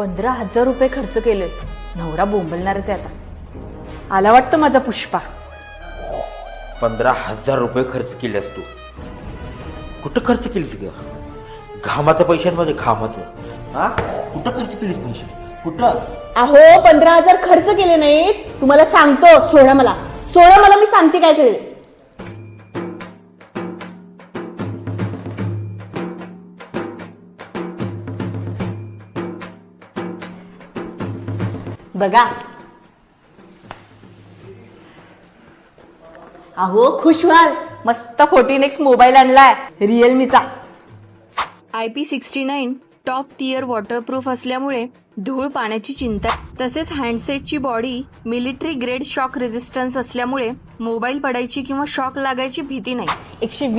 15,000 रुपये खर्च केले. नवरा बोंबलणारच आहे आता. आला वाटतं माझा पुष्पा. 15,000 रुपये खर्च केलेस तू. कुठं खर्च केलीस ग? घामाचं पैशांमध्ये घामाचं. हा, कुठं खर्च केलीस पैसे? कुठं? अहो 15,000 खर्च केले नाहीत. तुम्हाला सांगतो. सोडा मला, मी सांगते काय केले. बघा. अहो खुश व्हाल, मस्त 14X मोबाईल आणलाय रिअलमीचा. IP69 टॉप टियर वॉटरप्रूफ असल्यामुळे धूळ पाण्याची चिंता, तसेच हँडसेटची body military grade shock resistance असल्यामुळे मोबाईल पडायची किंवा शॉक लागायची भीती नाही. 120